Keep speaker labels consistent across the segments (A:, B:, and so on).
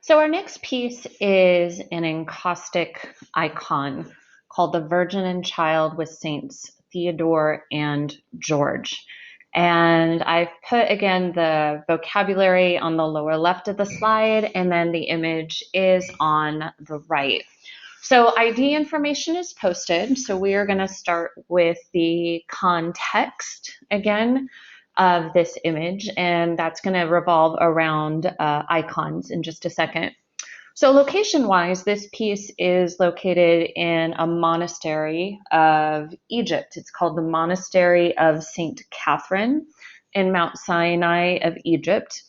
A: So our next piece is an encaustic icon called the Virgin and Child with Saints Theodore and George. And I've put again the vocabulary on the lower left of the slide, and then the image is on the right. So ID information is posted. So we are going to start with the context again of this image, and that's going to revolve around icons in just a second. So location-wise, this piece is located in a monastery of Egypt. It's called the Monastery of St. Catherine in Mount Sinai of Egypt.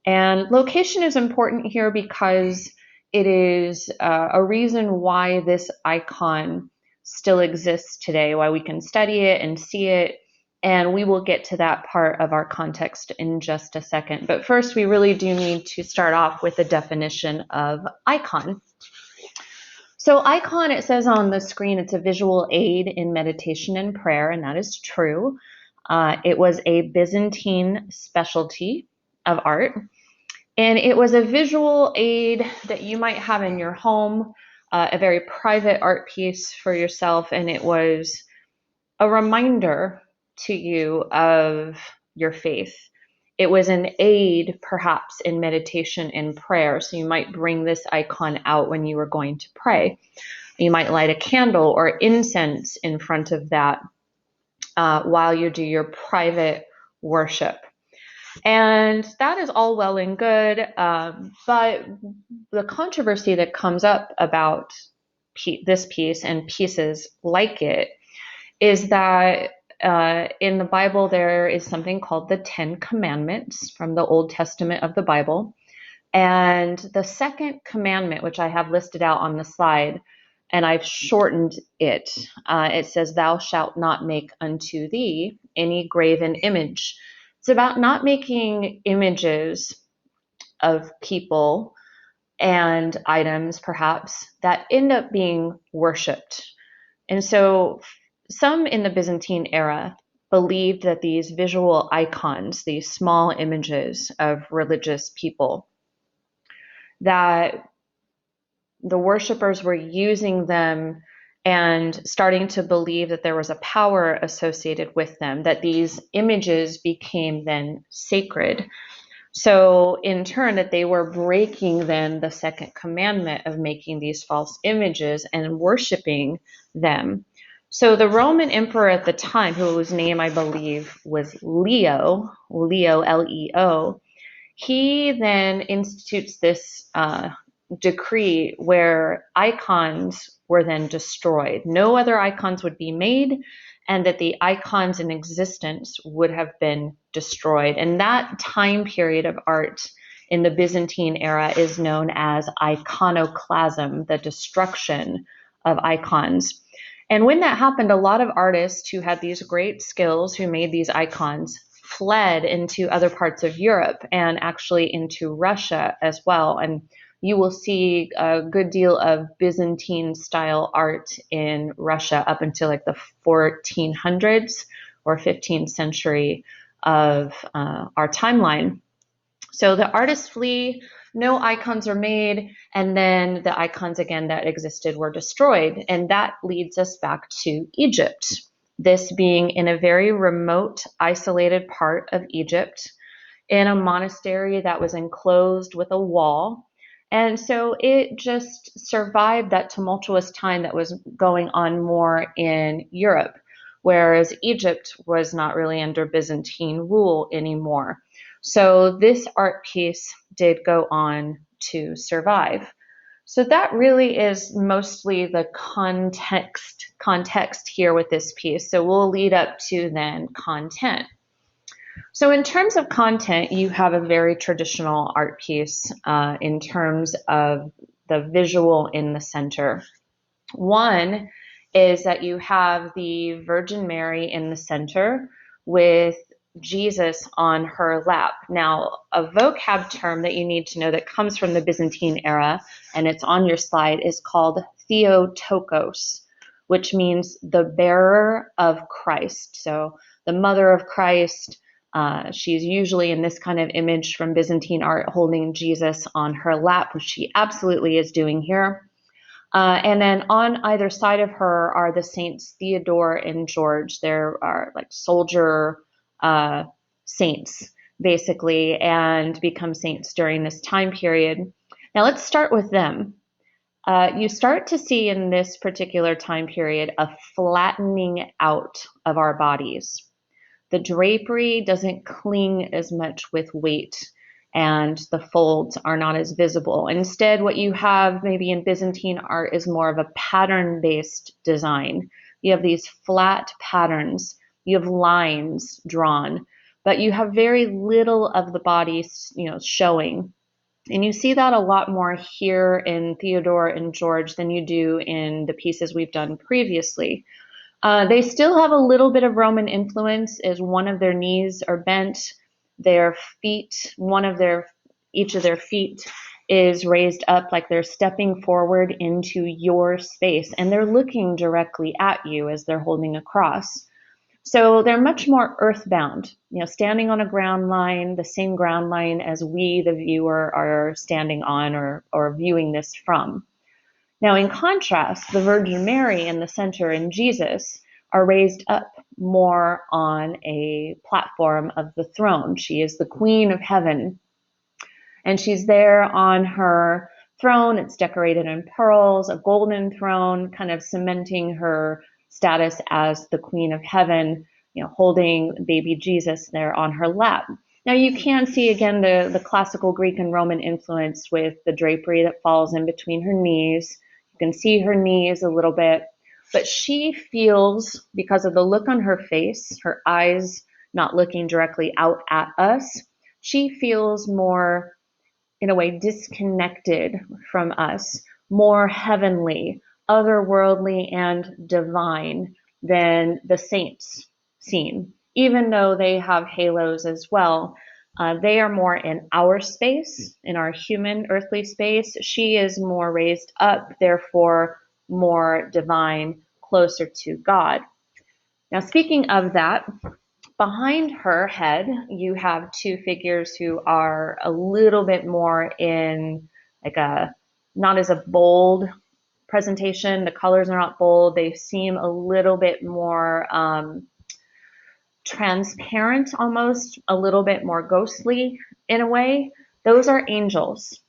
A: And location is important here because it is a reason why this icon still exists today, why we can study it and see it. And we will get to that part of our context in just a second. But first, we really do need to start off with a definition of icon. So icon, it says on the screen, it's a visual aid in meditation and prayer, and that is true. It was a Byzantine specialty of art. And it was a visual aid that you might have in your home, a very private art piece for yourself, and it was a reminder to you of your faith. It was an aid, perhaps, in meditation and prayer. So you might bring this icon out when you were going to pray. You might light a candle or incense in front of that while you do your private worship. And that is all well and good, but the controversy that comes up about this piece and pieces like it is that in the Bible there is something called the Ten Commandments from the Old Testament of the Bible. And the second commandment, which I have listed out on the slide, and I've shortened it, it says, "Thou shalt not make unto thee any graven image." It's about not making images of people and items, perhaps, that end up being worshipped. And so some in the Byzantine era believed that these visual icons, these small images of religious people, that the worshipers were using them and starting to believe that there was a power associated with them, that these images became then sacred. So in turn, that they were breaking then the second commandment of making these false images and worshiping them. So the Roman emperor at the time, whose name I believe was Leo, Leo, he then institutes this decree where icons were then destroyed. No other icons would be made, and that the icons in existence would have been destroyed. And that time period of art in the Byzantine era is known as iconoclasm, the destruction of icons. And when that happened, a lot of artists who had these great skills, who made these icons, fled into other parts of Europe and actually into Russia as well. And you will see a good deal of Byzantine style art in Russia up until like the 1400s or 15th century of our timeline. So the artists flee, no icons are made, and then the icons again that existed were destroyed. And that leads us back to Egypt. This being in a very remote, isolated part of Egypt, in a monastery that was enclosed with a wall. And so it just survived that tumultuous time that was going on more in Europe, whereas Egypt was not really under Byzantine rule anymore. So this art piece did go on to survive. So that really is mostly the context here with this piece. So we'll lead up to then content. So in terms of content, you have a very traditional art piece in terms of the visual in the center. One is that you have the Virgin Mary in the center with Jesus on her lap. Now, a vocab term that you need to know that comes from the Byzantine era, and it's on your slide, is called Theotokos, which means the bearer of Christ. So the mother of Christ, She's usually in this kind of image from Byzantine art holding Jesus on her lap, which she absolutely is doing here. And then on either side of her are the saints Theodore and George. There are like soldier saints, basically, and become saints during this time period. Now let's start with them. You start to see in this particular time period a flattening out of our bodies. The drapery doesn't cling as much with weight, and the folds are not as visible. Instead, what you have maybe in Byzantine art is more of a pattern-based design. You have these flat patterns, you have lines drawn, but you have very little of the body, showing. And you see that a lot more here in Theodore and George than you do in the pieces we've done previously. They still have a little bit of Roman influence, as one of their knees are bent, their feet, each of their feet is raised up like they're stepping forward into your space, and they're looking directly at you as they're holding a cross. So they're much more earthbound, standing on a ground line, the same ground line as we, the viewer, are standing on or viewing this from. Now, in contrast, the Virgin Mary in the center and Jesus are raised up more on a platform of the throne. She is the Queen of Heaven, and she's there on her throne. It's decorated in pearls, a golden throne, kind of cementing her status as the Queen of Heaven, holding baby Jesus there on her lap. Now you can see again the classical Greek and Roman influence with the drapery that falls in between her knees. You can see her knees a little bit, but she feels, because of the look on her face, her eyes not looking directly out at us, she feels more, in a way, disconnected from us, more heavenly, otherworldly, and divine than the saints seem. Even though they have halos as well, they are more in our space, in our human earthly space. She is more raised up, therefore more divine, closer to God. Now, speaking of that, behind her head, you have two figures who are a little bit more in like not as a bold presentation. The colors are not bold. They seem a little bit more transparent, almost a little bit more ghostly in a way. Those are angels,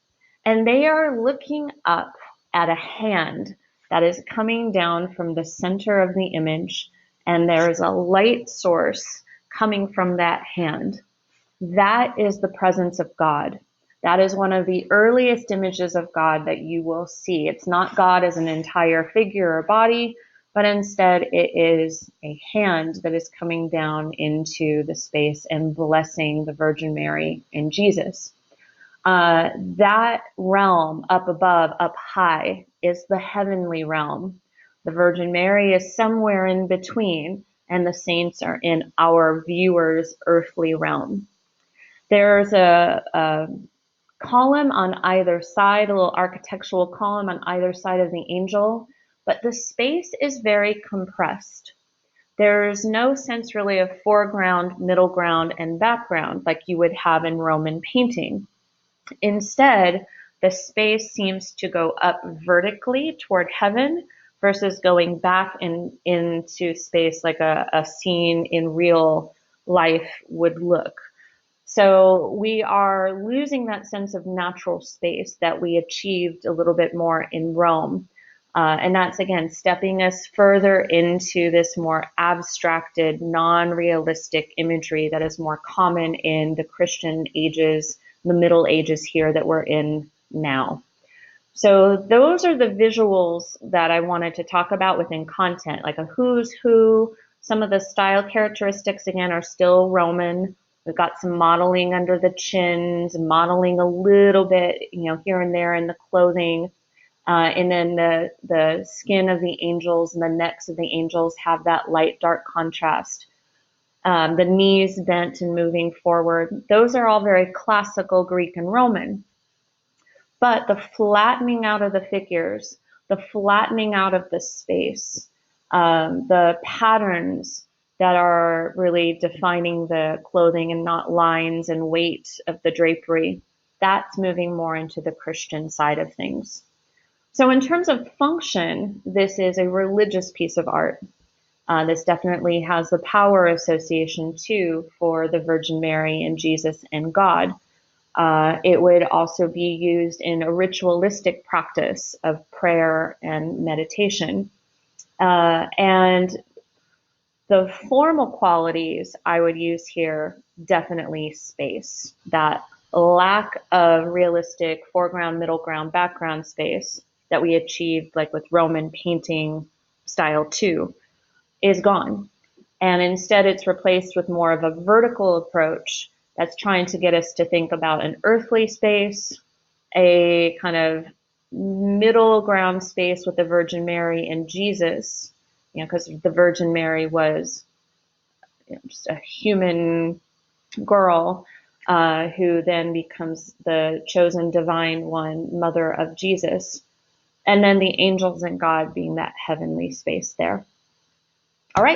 A: and they are looking up at a hand that is coming down from the center of the image, and there is a light source coming from that hand. That is the presence of God. That is one of the earliest images of God that you will see. It's not God as an entire figure or body, but instead it is a hand that is coming down into the space and blessing the Virgin Mary and Jesus. That realm up above, up high, is the heavenly realm. The Virgin Mary is somewhere in between, and the saints are in our viewer's earthly realm. There's a column on either side, a little architectural column on either side of the angel, but the space is very compressed. There's no sense really of foreground, middle ground, and background like you would have in Roman painting. Instead, the space seems to go up vertically toward heaven versus going back into space like a scene in real life would look. So we are losing that sense of natural space that we achieved a little bit more in Rome. And that's, again, stepping us further into this more abstracted, non-realistic imagery that is more common in the Christian ages, the Middle Ages here that we're in now. So those are the visuals that I wanted to talk about within content, like a who's who. Some of the style characteristics, again, are still Roman. We've got some modeling under the chins, modeling a little bit, here and there in the clothing. And then the skin of the angels and the necks of the angels have that light-dark contrast. The knees bent and moving forward. Those are all very classical Greek and Roman. But the flattening out of the figures, the flattening out of the space, the patterns that are really defining the clothing and not lines and weight of the drapery. That's moving more into the Christian side of things. So in terms of function, this is a religious piece of art. This definitely has the power association too for the Virgin Mary and Jesus and God. It would also be used in a ritualistic practice of prayer and meditation. And the formal qualities I would use here, definitely space. That lack of realistic foreground, middle ground, background space that we achieved like with Roman painting style 2 is gone. And instead it's replaced with more of a vertical approach that's trying to get us to think about an earthly space, a kind of middle ground space with the Virgin Mary and Jesus, because the Virgin Mary was just a human girl who then becomes the chosen divine one, mother of Jesus. And then the angels and God being that heavenly space there.